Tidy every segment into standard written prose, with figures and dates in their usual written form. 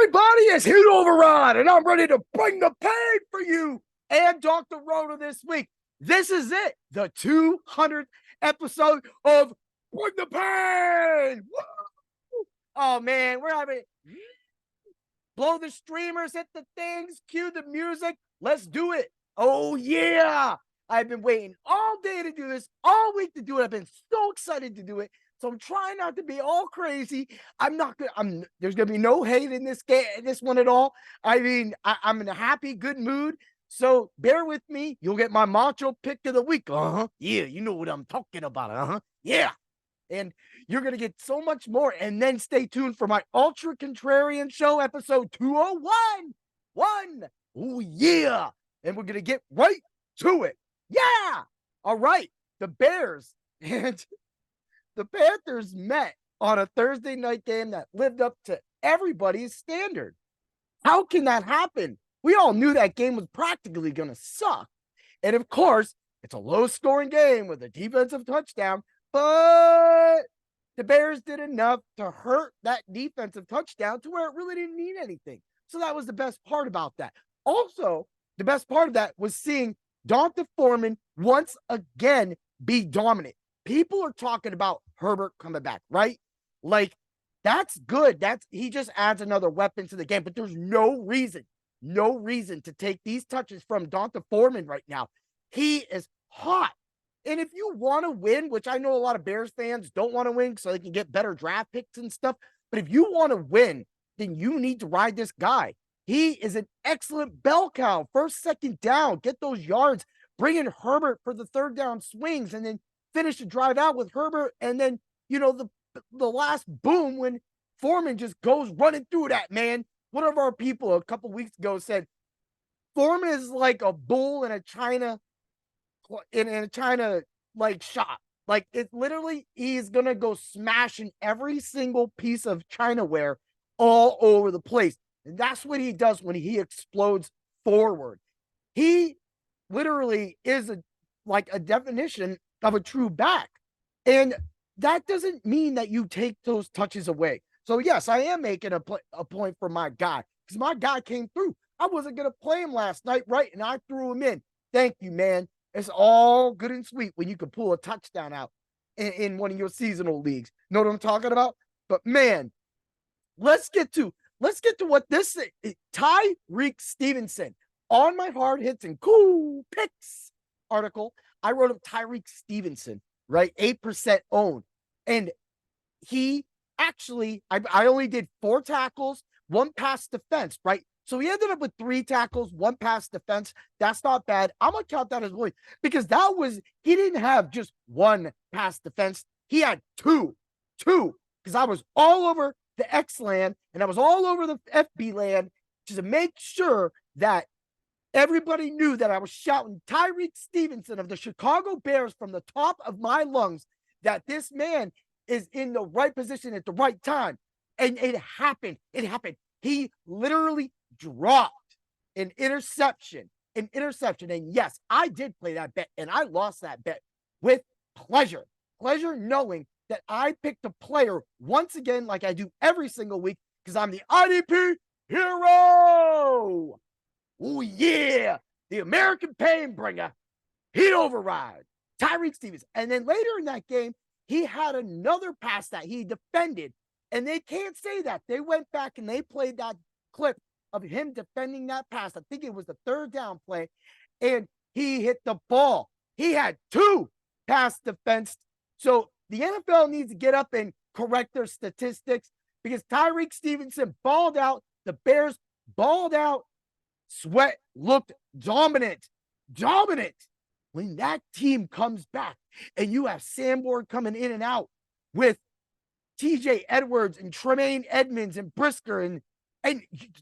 Everybody is Heat Override, and I'm ready to bring the pain for you and Dr. Rona this week. This is it, the 200th episode of Bring the Pain. Woo! Oh, man, we're having blow the streamers, hit the things, cue the music. Let's do it. Oh, yeah. I've been waiting all day to do this, all week to do it. I've been so excited to do it. So I'm trying not to be all crazy. There's gonna be no hate in this game, this one at all. I mean, I'm in a happy, good mood. So bear with me. You'll get my Macho pick of the week. Yeah, you know what I'm talking about. Yeah. And you're gonna get so much more. And then stay tuned for my Ultra Contrarian Show, episode 201. Oh yeah. And we're gonna get right to it. Yeah. All right. The Bears and the Panthers met on a Thursday night game that lived up to everybody's standard. How can that happen? We all knew that game was practically going to suck. And of course, it's a low-scoring game with a defensive touchdown, but the Bears did enough to hurt that defensive touchdown to where it really didn't mean anything. So that was the best part about that. Also, the best part of that was seeing D'Onta Foreman once again be dominant. People are talking about Herbert coming back, right? Like, that's good. He just adds another weapon to the game, but there's no reason to take these touches from D'Onta Foreman right now. He is hot. And if you want to win, which I know a lot of Bears fans don't want to win so they can get better draft picks and stuff, but if you want to win, then you need to ride this guy. He is an excellent bell cow. First, second down, get those yards, bring in Herbert for the third down swings, and then finish the drive out with Herbert. And then, the last boom when Foreman just goes running through that, man. One of our people a couple weeks ago said Foreman is like a bull in a China like shop. Like, it literally, he's gonna go smashing every single piece of Chinaware all over the place. And that's what he does when he explodes forward. He literally is a definition of a true back. And that doesn't mean that you take those touches away. So yes, I am making a point for my guy, because my guy came through. I wasn't going to play him last night, right? And I threw him in. Thank you, man. It's all good and sweet when you can pull a touchdown out in one of your seasonal leagues. Know what I'm talking about? But man, let's get to what this is. Tyreek Stevenson. On my hard hits and cool picks article, I wrote up Tyreek Stevenson, right? 8% owned. And he actually, I only did 4 tackles, 1 pass defense, right? So he ended up with 3 tackles, 1 pass defense. That's not bad. I'm going to count that as one, because he didn't have just 1 pass defense. He had 2, because I was all over the X land and I was all over the FB land just to make sure that everybody knew that I was shouting Tyreek Stevenson of the Chicago Bears from the top of my lungs, that this man is in the right position at the right time. And it happened. He literally dropped an interception. And yes, I did play that bet, and I lost that bet with pleasure. Pleasure knowing that I picked a player once again, like I do every single week, because I'm the IDP hero. Oh, yeah. The American Painbringer. Heat Override. Tyreek Stevenson. And then later in that game, he had another pass that he defended. And they can't say that. They went back and they played that clip of him defending that pass. I think it was the third down play. And he hit the ball. He had 2 pass defense. So the NFL needs to get up and correct their statistics, because Tyreek Stevenson balled out. The Bears balled out. Sweat looked dominant. When that team comes back and you have Sanborn coming in and out with TJ Edwards and Tremaine Edmonds and Brisker and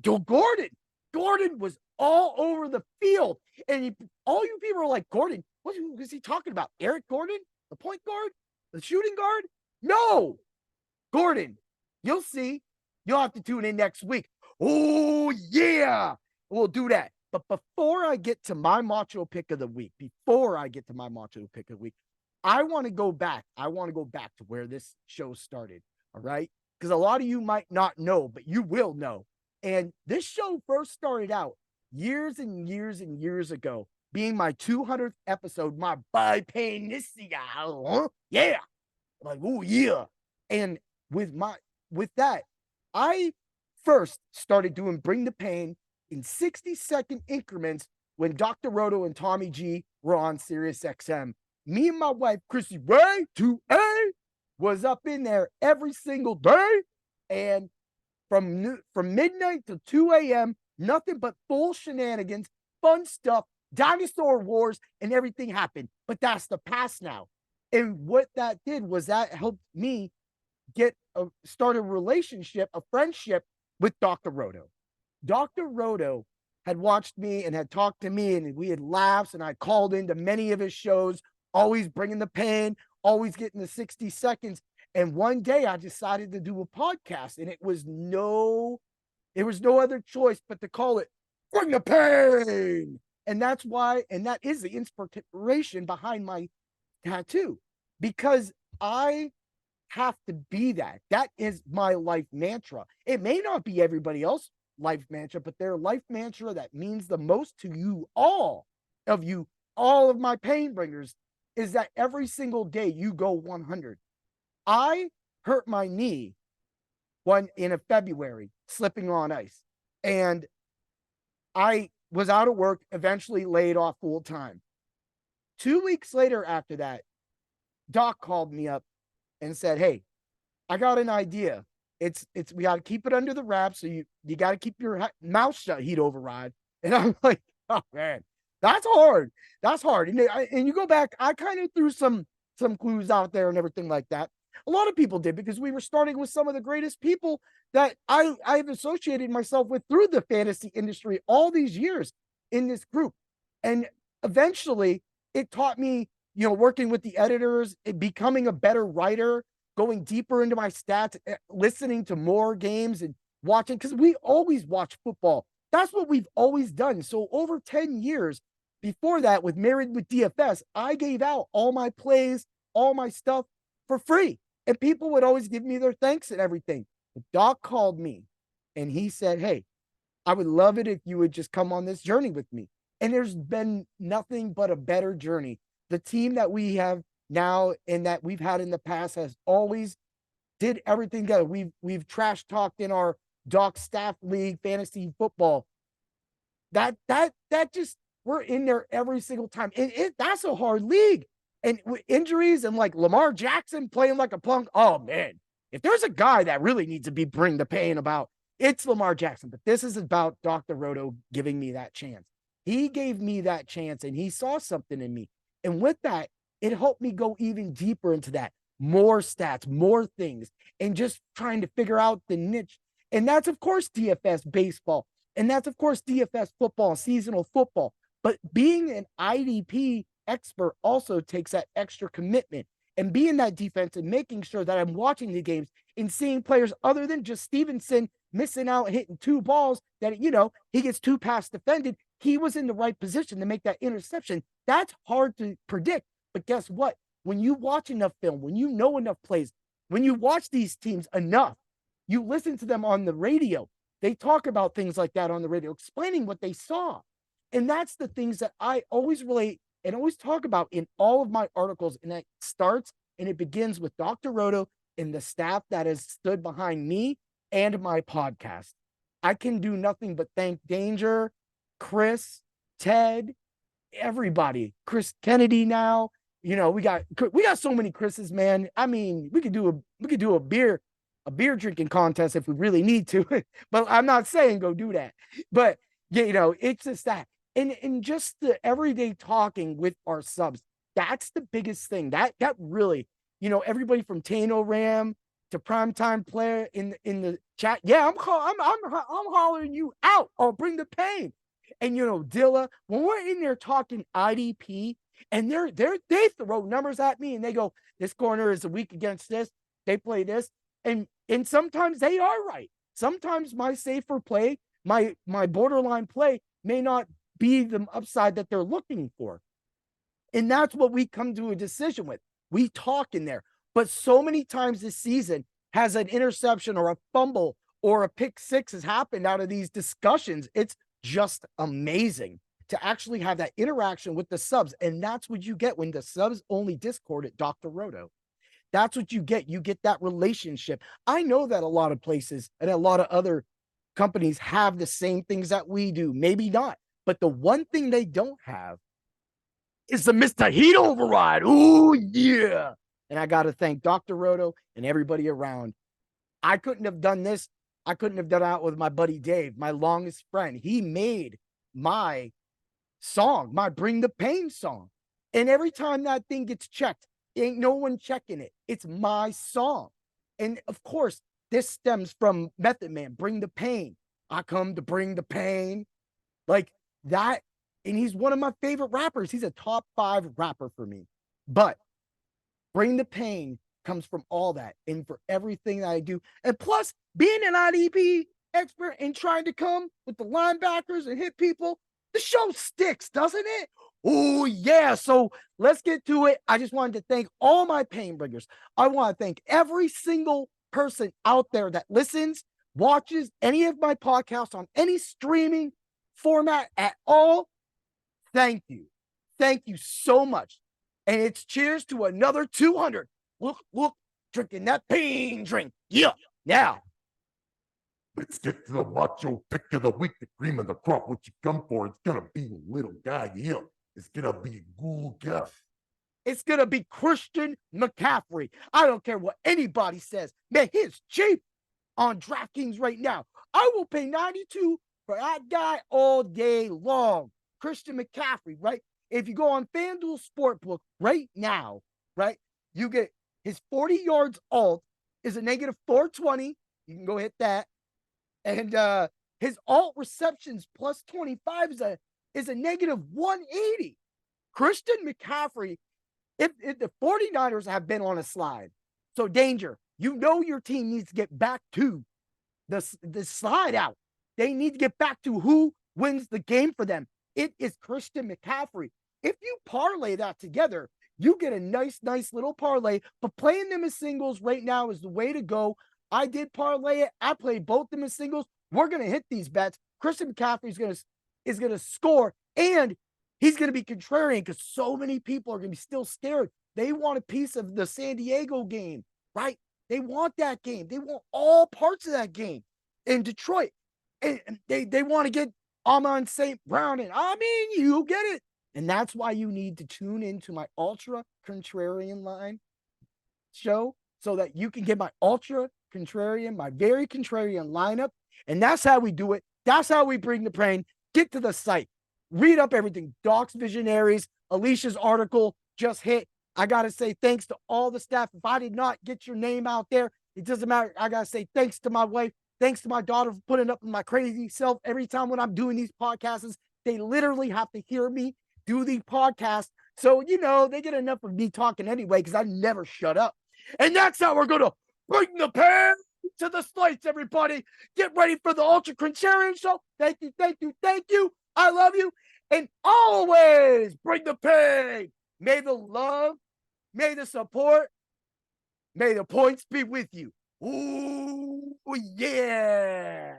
Gordon was all over the field. And all you people are like, Gordon, what is he talking about? Eric Gordon, the point guard, the shooting guard? No, Gordon. You'll see. You'll have to tune in next week. Oh, yeah. We'll do that. But before I get to my Macho pick of the week, I want to go back. To where this show started. All right. Because a lot of you might not know, but you will know And this show first started out years and years and years ago, being my 200th episode, my bicentennial. Yeah. Like, oh yeah. And with that, I first started doing Bring the Pain in 60-second increments when Dr. Roto and Tommy G were on Sirius XM. Me and my wife, Chrissy Ray, 2A, was up in there every single day. And from midnight to 2 a.m., nothing but full shenanigans, fun stuff, dinosaur wars, and everything happened. But that's the past now. And what that did was that helped me start a relationship, a friendship with Dr. Roto. Dr. Roto had watched me and had talked to me, and we had laughs, and I called into many of his shows, always bringing the pain, always getting the 60 seconds. And one day I decided to do a podcast, and it was no other choice but to call it Bring the Pain. And that's why, and that is the inspiration behind my tattoo, because I have to be that. That is my life mantra. It may not be everybody else's life mantra, but their life mantra that means the most to all of my Painbringers, is that every single day you go 100. I hurt my knee in February slipping on ice, and I was out of work, eventually laid off full time. 2 weeks later after that, Doc called me up and said, "Hey, I got an idea. We got to keep it under the wraps. So you got to keep your mouth shut, heat override." And I'm like, "Oh man, that's hard. That's hard." And you go back, I kind of threw some clues out there and everything like that. A lot of people did, because we were starting with some of the greatest people that I've associated myself with through the fantasy industry all these years in this group. And eventually it taught me, working with the editors, becoming a better writer, going deeper into my stats, listening to more games and watching, because we always watch football. That's what we've always done. So over 10 years before that, with Married with DFS, I gave out all my plays, all my stuff for free. And people would always give me their thanks and everything. But Doc called me and he said, "Hey, I would love it if you would just come on this journey with me." And there's been nothing but a better journey. The team that we have now and that we've had in the past has always did everything together. We've trash talked in our Doc staff league fantasy football. That just, we're in there every single time. And that's a hard league. And with injuries and like Lamar Jackson playing like a punk, oh man, if there's a guy that really needs to be Bring the Pain about, it's Lamar Jackson. But this is about Dr. Roto giving me that chance. He gave me that chance and he saw something in me. And with that, it helped me go even deeper into that. More stats, more things, and just trying to figure out the niche. And that's, of course, DFS baseball. And that's, of course, DFS football, seasonal football. But being an IDP expert also takes that extra commitment, and being that defense and making sure that I'm watching the games and seeing players other than just Stevenson missing out, hitting 2 balls that, he gets 2 pass defended. He was in the right position to make that interception. That's hard to predict. But guess what? When you watch enough film, when you know enough plays, when you watch these teams enough, you listen to them on the radio. They talk about things like that on the radio, explaining what they saw. And that's the things that I always relate and always talk about in all of my articles. And that starts and it begins with Dr. Roto and the staff that has stood behind me and my podcast. I can do nothing but thank Danger, Chris, Ted, everybody, Chris Kennedy now. We got so many Chris's, man. I mean, we could do a beer drinking contest if we really need to. But I'm not saying go do that. But it's just that. And just the everyday talking with our subs, that's the biggest thing. That really, everybody from Tano Ram to Primetime Player in the chat. Yeah, I'm hollering you out. I'll Bring the Pain. And Dilla, when we're in there talking IDP, and they throw numbers at me and they go, this corner is a week against this, they play this, and sometimes they are right. Sometimes my safer play, my borderline play may not be the upside that they're looking for. And that's what we come to a decision with. We talk in there. But so many times this season has an interception or a fumble or a pick six has happened out of these discussions. It's just amazing to actually have that interaction with the subs. And that's what you get when the subs only Discord at Dr. Roto. That's what you get. You get that relationship. I know that a lot of places and a lot of other companies have the same things that we do. Maybe not. But the one thing they don't have is the Mr. Heat override. Ooh, yeah. And I got to thank Dr. Roto and everybody around. I couldn't have done this. I couldn't have done it with my buddy Dave, my longest friend. He made my song, my Bring the Pain song. And every time that thing gets checked, ain't no one checking it. It's my song. And of course, this stems from Method Man, Bring the Pain. I come to bring the pain. Like that. And he's one of my favorite rappers. He's a top 5 rapper for me. But Bring the Pain comes from all that and for everything that I do. And plus, being an IDP expert and trying to come with the linebackers and hit people, the show sticks, doesn't it? Oh, yeah. So let's get to it. I just wanted to thank all my Painbringers. I want to thank every single person out there that listens, watches any of my podcasts on any streaming format at all. Thank you. Thank you so much. And it's cheers to another 200. Look, drinking that pain drink. Yeah. Now, let's get to the Macho pick of the week, the cream of the crop. What you come for? It's gonna be a little guy here. It's gonna be a cool guy. It's gonna be Christian McCaffrey. I don't care what anybody says. Man, he's cheap on DraftKings right now. I will pay $92 for that guy all day long. Christian McCaffrey, right? If you go on FanDuel Sportbook right now, right, you get his 40 yards alt is a negative 420. You can go hit that. And his alt receptions plus 25 is a negative 180. Christian McCaffrey, if the 49ers have been on a slide, so danger, you know your team needs to get back to the slide out. They need to get back to who wins the game for them. It is Christian McCaffrey. If you parlay that together, you get a nice little parlay. But playing them as singles right now is the way to go. I did parlay it. I played both them as singles. We're gonna hit these bets. Christian McCaffrey is gonna score, and he's gonna be contrarian because so many people are gonna be still scared. They want a piece of the San Diego game, right? They want that game. They want all parts of that game in Detroit, and they want to get Amon St. Brown, and I mean, you get it. And that's why you need to tune into my ultra contrarian line show so that you can get my ultra contrarian, my very contrarian lineup. And that's how we do it. That's how we bring the pain. Get to the site, read up everything. Doc's Visionaries, Alicia's article just hit. I got to say thanks to all the staff. If I did not get your name out there, it doesn't matter. I got to say thanks to my wife, thanks to my daughter for putting up with my crazy self every time when I'm doing these podcasts. They literally have to hear me do the podcast. So, they get enough of me talking anyway because I never shut up. And that's how we're going to bring the pain to the slice, everybody. Get ready for the Ultra Contrarian Show. Thank you, thank you, thank you. I love you. And always bring the pain. May the love, may the support, may the points be with you. Ooh, yeah.